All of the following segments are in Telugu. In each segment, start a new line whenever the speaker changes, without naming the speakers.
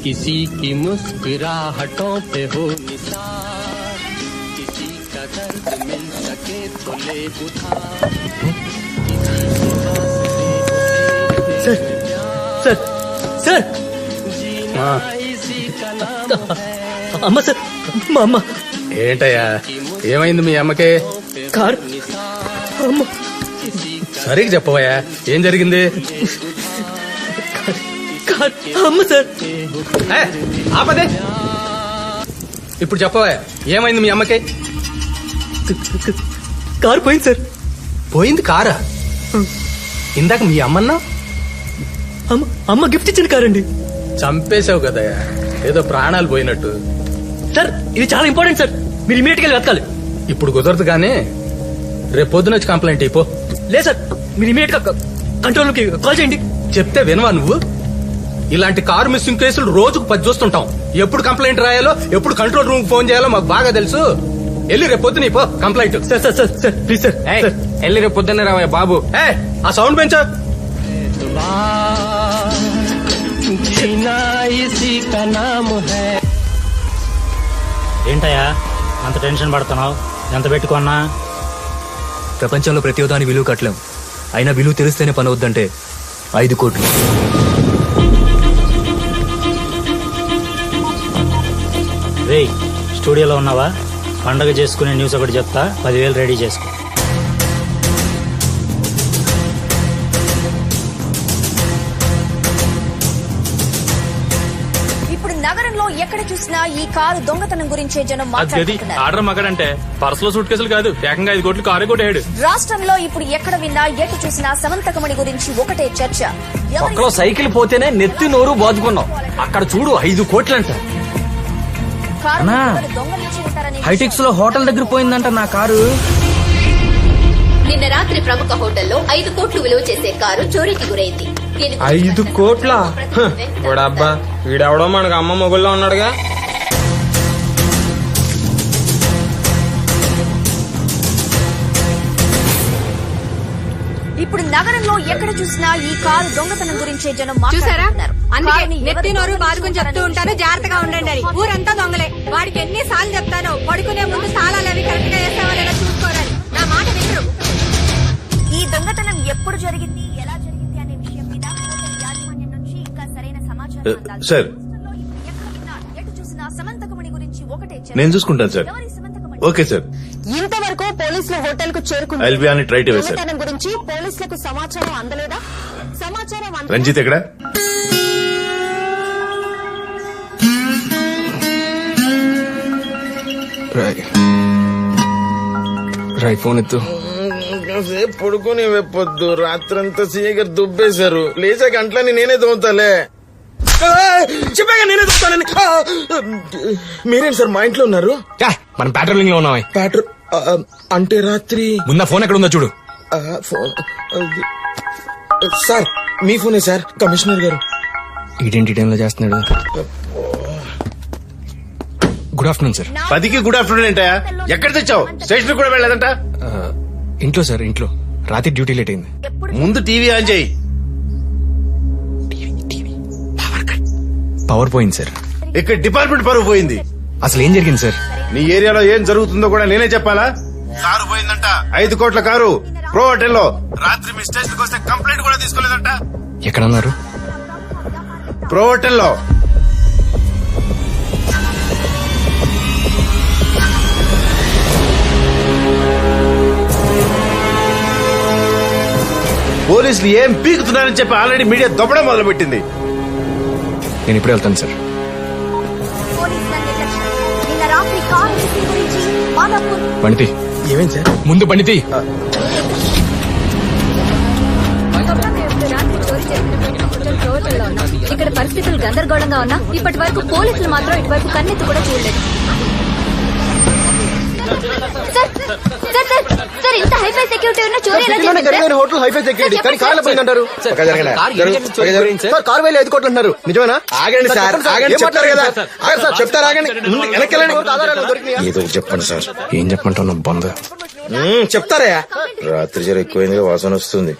किसी की मुस्कुराहटों पे हो निसार, किसी का दर्द मिल सके तो ले उधार,
సార్ సార్ అమ్మ సార్ మా అమ్మ
ఏంటయ్యా ఏమైంది మీ అమ్మకే?
కార్ అమ్మ
సరిగ్గా చెప్పవయ్యా ఏం జరిగింది?
కార్ అమ్మ సార్
ఆపదే. ఇప్పుడు చెప్పవయ్యా ఏమైంది మీ అమ్మకే?
కార్ పోయింది సార్.
పోయింది కారా? ఇందాక మీ అమ్మన్నా?
అమ్మ గిఫ్ట్ ఇచ్చిన కారండి.
చంపేశావు కదయ్యా, ఏదో ప్రాణాలు పోయినట్టు.
సార్ ఇది చాలా ఇంపార్టెంట్ సార్, మీరు ఇమీడియట్ గా వెతకాలి.
ఇప్పుడు కుదరదు కానీ రేపు పొద్దున వచ్చి కంప్లైంట్ అయిపో.
లేదు సార్, మీరు ఇమీడియట్ గా కంట్రోల్ కి కాల్ చేయండి.
చెప్తే వినవా నువ్వు? ఇలాంటి కారు మిస్సింగ్ కేసులు రోజుకు 10 చూస్తుంటాం. ఎప్పుడు కంప్లైంట్ రాయాలో, ఎప్పుడు కంట్రోల్ రూమ్ ఫోన్ చేయాలో మాకు బాగా తెలుసు. వెళ్ళి రేపు పొద్దున అయిపో complaint.
Sir sir sir sir please sir
వెళ్ళి రేపు పొద్దున్నే రావయ్యా బాబు. ఆ సౌండ్ పెంచా.
जीना इसी का नाम है.
ఏంటయ్యా అంత టెన్షన్ పడుతున్నావు? ఎంత పెట్టుకున్నా?
ప్రపంచంలో ప్రతి దాని విలువ కట్టలేం, అయినా విలువ తెలిస్తేనే పని వద్దంటే 5 కోట్లు.
రేయ్ స్టూడియోలో ఉన్నావా? పండగ చేసుకునే న్యూస్ ఒకటి చెప్తా, 10,000 రెడీ చేసుకో.
నగరంలో ఎక్కడ చూసినా ఈ కారు దొంగతనం గురించే జనం మాట్లాడుతున్నారు.
ఆర్డర్ మగాడంటే పర్సులో సూట్ కేసులు కాదు, ఏకంగా 5 కోట్లు కారే కొట్టాడు.
రాష్ట్రంలో ఇప్పుడు ఎక్కడ విన్నా ఎటు చూసినా సమంతకమణి గురించి ఒకటే చర్చ.
ఒక్కలో సైకిల్ పోతేనే నెత్తి నోరు బాదుకున్నాం, అక్కడ చూడు 5 కోట్లంట. హైటెక్స్ లో హోటల్ దగ్గర పోయిందంట నా కారు.
నిన్న రాత్రి ప్రముఖ హోటల్లో 5 కోట్లు విలువ చేసే కారు చోరీకి గురైంది.
5 కోట్ల? వాడబ్బా వీడెవడో మనకు అమ్మ మొగుల్లో ఉన్నాడుగా.
ఇప్పుడు నగరంలో ఎక్కడ చూసినా ఈ కారు దొంగతనం గురించే జనం
చూసారా?
మాట్లాడుతున్నారు.
అందుకే నెత్తి నోరు బాదుకుని చెప్తూ ఉంటాను, జాగ్రత్తగా ఉండండి అని. ఊరంతా దొంగలే. వాడికి ఎన్నిసార్లు చెప్తాను, పడుకునే ముందు తాళాలు అవి కరెక్ట్ గా వేస్తావా లేదా చూసుకోవాలి. నా మాట వినరు.
ఈ దొంగతనం ఎప్పుడు జరిగింది, ఎలా జరిగింది అనే విషయం మీద హోటల్ యాజమాన్యం నుంచి ఇంకా సరైన సమాచారం అందాలి.
సార్
ఎటు చూసినా సమంతకమణి గురించి ఒకటే చర్చ.
నేను చూసుకుంటాను సార్. Okay sir.
ఇంతవరకు పోలీసులు హోటల్ కు
I'll be on it right away, sir.
దొంగతనం గురించి పోలీసులకు సమాచారం అందలేదా? సమాచారం
రంజిత్ ఎక్కడ?
రై ఫోన్ ఎత్తు.
సేపు పడుకుని వెప్పొద్దు, రాత్రంతా సీగర్ దుబ్బేశారు. లేచా గంటలని నేనే దోతాలే. చెప్పాక నేనే దోతానని. మీరేం సార్ మా ఇంట్లో ఉన్నారు?
మనం పెట్రోలింగ్ లో ఉన్నాం.
అంటే రాత్రి
ముందు ఫోన్ ఎక్కడ ఉందో చూడు.
ఫోన్ సార్, మీ ఫోనే సార్. కమిషనర్ గారు
ఇదేంటి టైంలో చేస్తున్నాడు? Good afternoon sir.
10కి గుడ్ ఆఫ్టర్నూన్ ఏంటయా? ఎక్కడ తెచ్చావు? స్టేషన్ కూడా వెళ్ళలేదంట.
ఇంట్లో సార్, ఇంట్లో. రాత్రి డ్యూటీ లేట్ అయింది.
ముందు టీవీ ఆన్ చేయి.
పవర్ పోయింది సార్.
ఇక్కడ డిపార్ట్మెంట్ పరువు పోయింది.
అసలు ఏం జరిగింది సార్?
నీ ఏరియాలో ఏం జరుగుతుందో కూడా నేనే చెప్పాలా? కారు పోయిందంట, 5 కోట్ల కారు ప్రో హోటల్లో. రాత్రి మీ స్టేషన్ కి వస్తే కంప్లైంట్ కూడా తీసుకోలేదంట.
ఎక్కడన్నారు?
ప్రో హోటల్లో. పోలీసులు ఏం పీకుతున్నారని చెప్పి ఆల్రెడీ మీడియా దొబ్బడం మొదలు పెట్టింది.
నేను ఇప్పుడే వెళ్తాను సార్.
నిన్న రాత్రి కారు మిస్సింగ్ గురించి మాదాపూర్.
బండితి.
ఏమేం సార్?
ముందు బండితి.
ఇక్కడ పరిస్థితులు గందరగోళంగా ఉన్నా ఇప్పటి వరకు పోలీసులు మాత్రం ఇటువైపు కన్నెత్తి కూడా చూడలేదు. సార్ ఇంత హైఫై సెక్యూరిటీ ఉన్న చోరీ
హోటల్ హైఫై సెక్యూరిటీ కానీ కార్లో పోయిందంటారు. కారు వేలు 5 కోట్లు అంటారు. నిజమేనా? ఆగండి సార్, ఆగండి చెప్తారు కదా. సార్ చెప్తారు, ఆగండి. వెనక్కి ఏదో చెప్పండి సార్.
ఏం చెప్పమంటావు బంద?
చెప్తారా? రాత్రి జర ఎక్కువైందిగా వాసన వస్తుంది.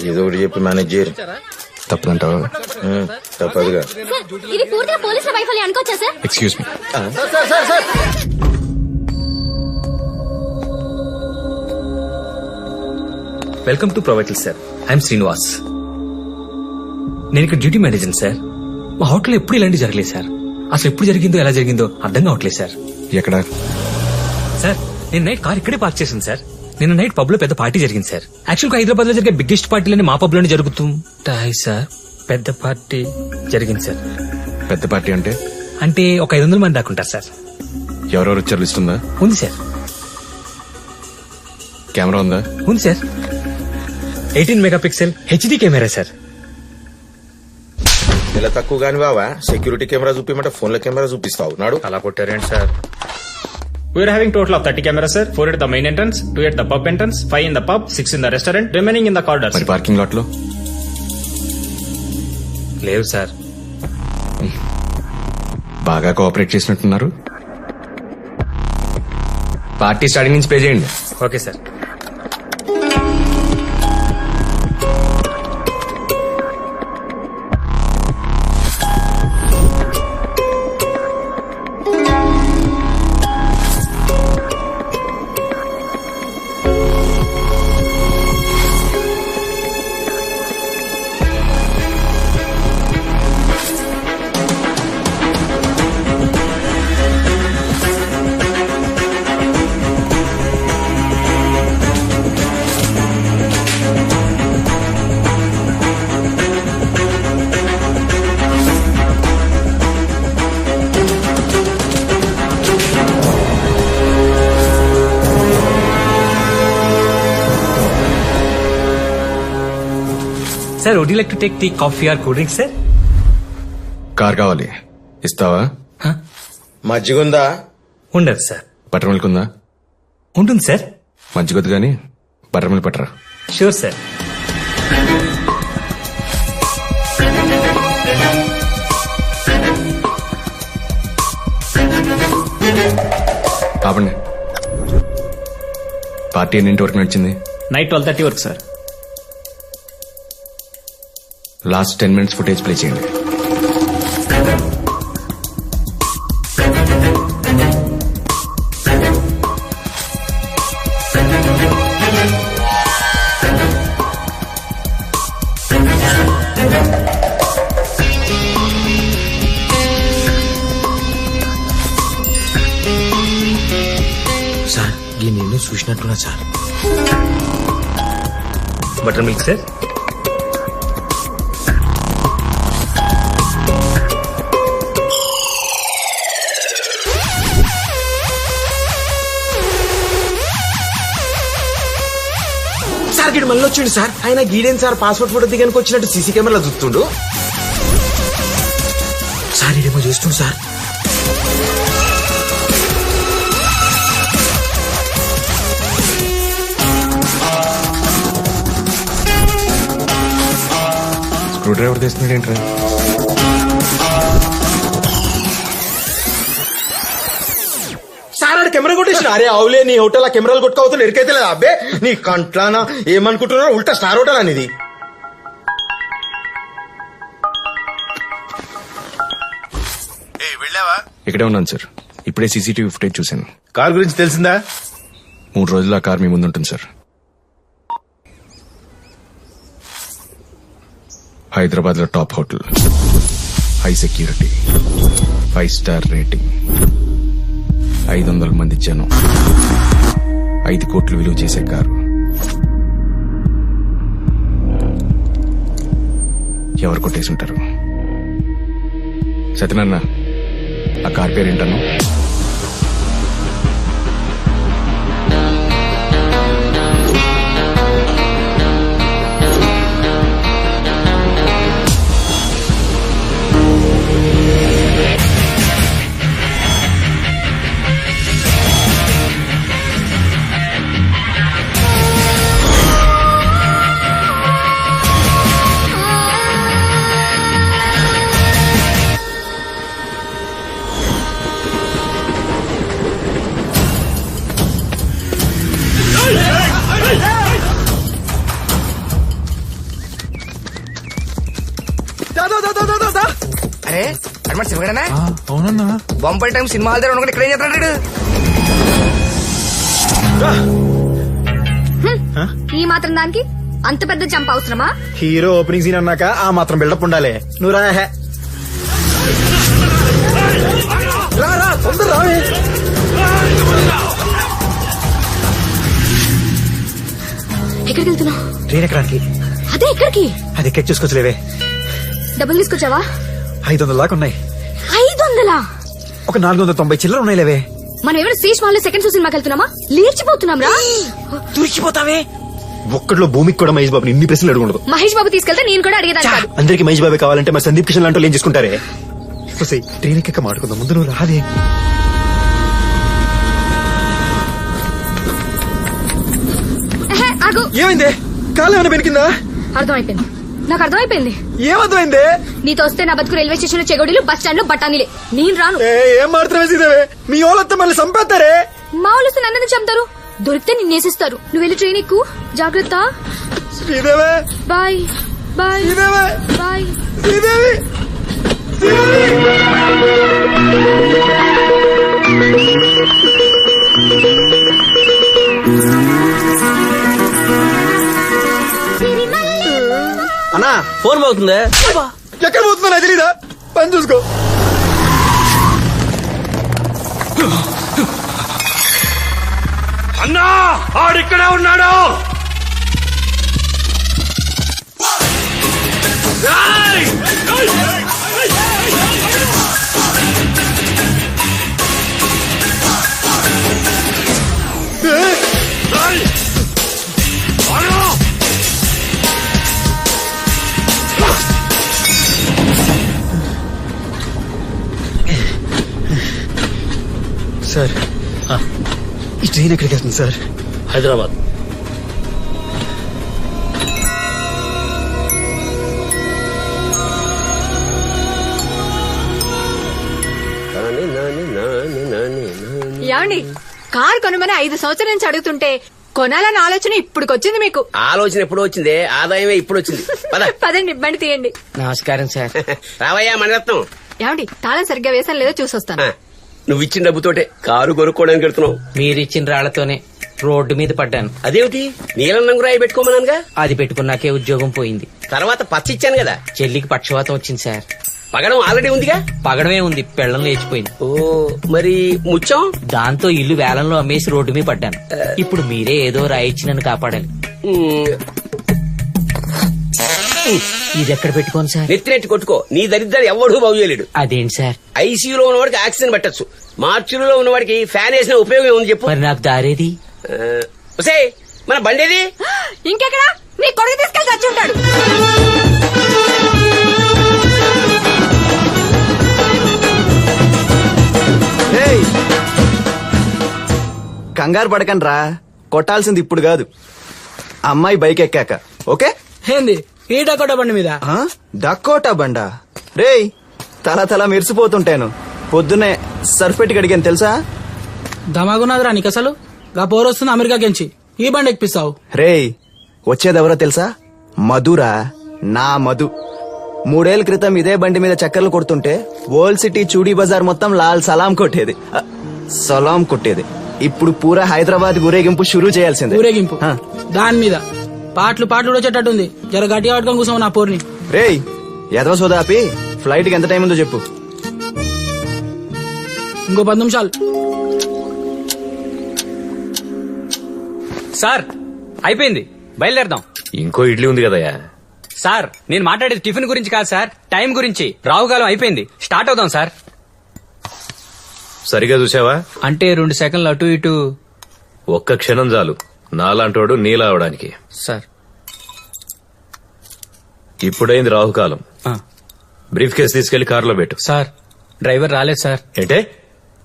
ఏదో ఒకటి చెప్పి మేనేజ్ చేయరు.
తప్పదంటావా?
తప్పదుగా.
ఇది పూర్తిగా పోలీసుల వైఫల్యం అనుకోవచ్చా sir?
Excuse me.
Welcome to Provital sir. I'm Srinivas. నేను ఇక్కడ డ్యూటీ మేనేజర్ సార్. మా హోటల్ ఎప్పుడు ఇలాంటి జరగలేదు సార్. అసలు ఎప్పుడు జరిగిందో ఎలా జరిగిందో అర్థం కావట్లేదు సార్.
ఎక్కడ?
సార్ నేను నైట్ కార్ ఇక్కడే పార్క్ చేశాను సార్. నిన్న నైట్ పబ్ లో పెద్ద పార్టీ జరిగింది సార్. యాక్చువల్ గా హైదరాబాద్ లో జరిగే బిగ్గెస్ట్ పార్టీలని మా పబ్ లోనే జరుగుతుంటాయి సార్. పెద్ద పార్టీ జరిగింది సార్.
పెద్ద పార్టీ అంటే
అంటే ఒక 500 మంది దాకా ఉంటారు సార్.
ఎవరెవరు వచ్చారు లిస్ట్ ఉందా?
ఉంది సార్.
కెమెరా ఉందా?
ఉంది sir. 18 megapixel HD camera sir.
ఇలా తక్కువ గాని బావా, సెక్యూరిటీ కెమెరా చూపిమంటే ఫోన్ లో కెమెరా చూపిస్తావు నాడు.
అలా కొట్టారేంటి sir?
We're having total of 30 cameras, sir. 4 at the main entrance, 2 at the pub entrance, 5 in the pub, 6 in the restaurant, remaining in the corridors.
మరి పార్కింగ్ లాట్ లో?
లేవు సార్.
బాగా కోఆపరేట్ చేసినట్టున్నారు. పార్టీ స్టార్టింగ్ నుంచి పే చేయండి.
Okay sir. Sir, would you like to take tea, coffee or cool drink, sir?
Car కావాలి, ఇస్తావా?
మజ్జిగుందా?
ఉండదు సార్.
బటర్ మిల్క్ ఉందా?
ఉంటుంది సార్.
మజ్జిగొద్దు గానీ బటర్ మిల్క్ పట్టరా.
Sure sir.
ఆపండి. పార్టీ ఎన్నింటి వరకు నడిచింది?
Night 12:30 వరకు sir.
Last 10 minutes footage play చేయండి.
సార్ ఈ నేను చూసినట్టున్నా sir.
Buttermilk sir.
Sir గీడు మళ్ళీ వచ్చిండు సార్. ఆయన గీడేం సార్ పాస్పోర్ట్ ఫోటో దిగానికి వచ్చినట్టు సీసీ కెమెరాలో చూస్తుండు సార్. ఇడేమో చూస్తుండు సార్.
స్క్రూ డ్రైవర్ తెస్తున్నాడు ఏంట్రా?
సార్ ఆడు కెమెరా కొట్టేసిన. అరే అవులే, నీ హోటల్ ఆ కెమెరాలు కొట్టుకోవద్దు ఎరికైతే లేదా అబ్బే? నీ కంట్లానా ఏమనుకుంటున్నారో, ఉల్టా స్టార్ హోటల్ అనేది.
ఇక్కడే ఉన్నాను సార్. ఇప్పుడే సీసీటీవీ ఫుటేజ్ చూశాను.
కార్ గురించి తెలిసిందా?
3 రోజులు ఆ కార్ మీ ముందు ఉంటుంది సార్. హైదరాబాద్ లో top hotel, high security, 5 star rating, 500 మంది జనం, 5 కోట్లు విలువ చేసే కారు. ఎవరు కొట్టేసి ఉంటారు? సత్యనారాయణ, ఆ కార్ పేరేంటను?
అరే అడ్మాట శివగడనా?
అవునన్నా.
బొంబాయి టైం సినిమా హాల్ దగ్గర ఉండగా ఇక్కడ ఏం చేస్తున్నాడు?
ఈ మాత్రం దానికి అంత పెద్ద జంప్ అవసరమా?
హీరో ఓపెనింగ్ సీన్ అన్నాక ఆ మాత్రం బిల్డప్ ఉండాలి. నువ్వు రా తొందర రా.
ఎక్కడికి వెళ్తున్నావు?
ట్రైన్ ఎక్కడానికి.
అదే ఎక్కడికి?
అది ఎక్కి చూసుకోవచ్చులేవే.
డబ్బులు తీసుకొచ్చావా?
500 దాకా ఉన్నాయి.
500?
ఒక 490 చిల్లర ఉన్నాయి లేవే.
మనం ఎవరు శేష్ మాల్లో సెకండ్ షో సినిమాకి వెళ్తున్నామా? లేచిపోతున్నాం రా.
తుడిచిపోతావే. ఒక్కట్లో భూమికి కూడా మహేష్ బాబుని ఇన్ని ప్రశ్నలు అడుగుండదు.
మహేష్ బాబు తీసుకెళ్తే నేను కూడా అడిగేదాన్ని కాదు.
అందరికి మహేష్ బాబే కావాలంటే మరి సందీప్ కిషన్ లాంటి ఏం చేసుకుంటారే? ట్రైన్ ఎక్క మాట్లాడుకుందాం. ముందు నువ్వు రాదే. ఏమైంది? కాలు ఏమైనా పెరిగిందా?
అర్థమైపోయింది, నాకు అర్థమైపోయింది.
ఏమర్థమైంది?
నీతో వస్తే నా బతుకు రైల్వే స్టేషన్ లో చెగోడీలు, బస్ స్టాండ్ లో బఠానీలే. నేను రాను.
ఏం మాత్రమే మీ వాళ్ళంతా మళ్ళీ చంపేస్తారే.
మా వాళ్ళు వస్తే నన్ను చంపుతారు, దొరికితే నిన్నేసిస్తారు. నువ్వు వెళ్ళి ట్రైన్ ఎక్కు. జాగ్రత్త.
Sridevi
bye. Bye.
Sridevi
bye.
Sridevi.
అన్నా ఫోన్ పోతుందే.
ఎక్కడ పోతుందో నాకు తెలీదా? పని చూసుకో.
అన్నా ఆడిక్కడే ఉన్నాడు.
సార్ ఈ ట్రైన్ ఎక్కడికి వెళ్తుంది సార్?
హైదరాబాద్.
ఏమండి, కార్ కొనమని 5 సంవత్సరాల నుంచి అడుగుతుంటే కొనాలని ఆలోచన ఇప్పుడుకొచ్చింది మీకు.
ఆలోచన ఎప్పుడు వచ్చింది? ఆదాయమే ఇప్పుడు వచ్చింది.
పదండి, బండి తీయండి.
నమస్కారం సార్. రావయ్యా మణిరత్నం.
ఏమండి, తాళం సరిగ్గా వేసాను లేదో చూసొస్తాను.
నువ్వు ఇచ్చిన డబ్బుతోటే కారు కొనుక్కోవడానికి వెళ్తున్నావు.
మీరిచ్చిన రాళ్లతోనే రోడ్డు మీద పడ్డాను.
అదేమిటి? నీలం రంగు రాయి పెట్టుకోమన్నానుగా.
అది పెట్టుకున్నాకే ఉద్యోగం పోయింది.
తర్వాత పచ్చి ఇచ్చాను కదా.
చెల్లికి పక్షవాతం వచ్చింది సార్.
పగడం ఆల్రెడీ ఉందిగా.
పగడమే ఉంది, పెళ్ళం లేచిపోయింది.
ఓ మరి ముత్యం?
దాంతో ఇల్లు వేలంలో అమ్మేసి రోడ్డు మీద పడ్డాను. ఇప్పుడు మీరే ఏదో రాయిచ్చి నన్ను కాపాడాలి. ఇది ఎక్కడ పెట్టుకోను సార్?
నెత్తినెట్టి కొట్టుకో. నీ దరిద్రాలు ఎవడూ బాగు చేయలేడు.
అదేంటి సార్?
ఐసీయూలో ఉన్నవాడికి ఆక్సిజన్ పెట్టచ్చు, మార్చులో ఉన్నవాడికి ఫ్యాన్ వేసిన ఉపయోగం ఉంది చెప్పు.
మరి నాకు దారేది?
మన బండేది
ఇంకెక్కడ? నీ కొడుకు తీసుకెళ్లి వచ్చి ఉంటాడు.
కంగారు పడకండి రా, కొట్టాల్సింది ఇప్పుడు కాదు, అమ్మాయి బైక్ ఎక్కాక. ఓకే?
ఏంది ఈ డకోటా బండి మీద?
డకోటా బండా? రేయ్ తల తల మెరిసిపోతుంటాను. పొద్దున్నే సర్ఫ్ పెట్టి కడిగాను తెలుసా?
దమాగున్నదిరా నీకు అసలు. గా పోరొస్తుంది అమెరికా గెంచి ఈ బండి ఎక్కిస్తావు.
రేయ్ వచ్చేదెవరో తెలుసా? మధురా, నా మధు. 3 ఏళ్ల క్రితం ఇదే బండి మీద చక్కర్లు కొడుతుంటే ఓల్డ్ సిటీ చూడీ బజార్ మొత్తం లాల్ సలాం కొట్టేది. సలాం కొట్టేది. ఇప్పుడు పూరా హైదరాబాద్ ఊరేగింపు షురూ చేయాల్సిందే.
ఊరేగింపు దాని మీద పాటలు కూడా వచ్చేటట్టుంది. జర గట్టిగా పట్టుకొని కూర్చోము నా పోర్ని.
రేయ్ ఎదవ సోదాపి ఫ్లైట్ కి ఎంత టైం ఉందో చెప్పు.
ఇంకో 10 నిమిషాలు.
సార్ అయిపోయింది, బయలుదేరదాం.
ఇంకో ఇడ్లీ ఉంది కదయా.
సార్ నేను మాట్లాడేది టిఫిన్ గురించి కాదు సార్, టైం గురించి. రావుకాలం అయిపోయింది, స్టార్ట్ అవుదాం సార్.
సరిగా చూసావా?
అంటే 2 సెకండ్లు అటు ఇటు.
ఒక్క క్షణం చాలు నాలాంటోడు నీలా అవడానికి.
సార్
ఇప్పుడైంది రాహుకాలం. బ్రీఫ్ కేసు తీసుకెళ్లి కారులో పెట్టు.
సార్ డ్రైవర్ రాలేదు సార్.
ఏంటే?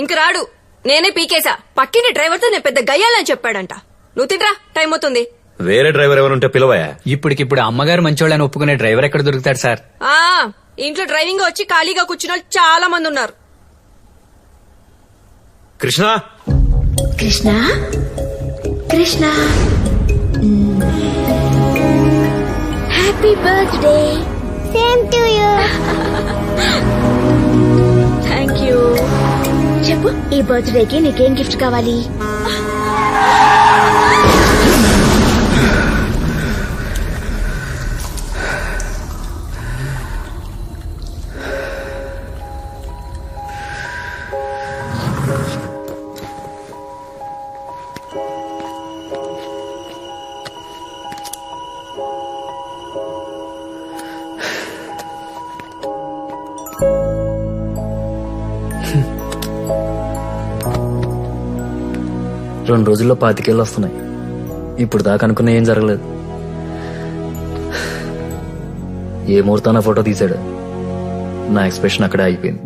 ఇంక రాడు, నేనే పీకేసా. పక్కింటి డ్రైవర్ తో నేను పెద్ద గయ్యాలని చెప్పాడంట. నువ్వు తింట్రా, టైం అవుతుంది.
వేరే డ్రైవర్ ఎవరుంటే పిలవయా.
ఇప్పటికిప్పుడు అమ్మగారు మంచోళ్ళని ఒప్పుకునే డ్రైవర్ ఎక్కడ దొరుకుతాడు సార్?
ఇంట్లో డ్రైవింగ్ వచ్చి ఖాళీగా కూర్చున్న వాళ్ళు చాలా మంది ఉన్నారు.
Krishna
Krishna Krishna happy birthday. Same to you.
You. చెప్పు, ఈ బర్త్డేకి నీకేం గిఫ్ట్ కావాలి?
రెండు రోజుల్లో 25 కేళ్ళు వస్తున్నాయి. ఇప్పుడు దాకా అనుకున్నా ఏం జరగలేదు. ఏ ముహూర్తాన ఫోటో తీశాడు, నా ఎక్స్ప్రెషన్ అక్కడే అయిపోయింది.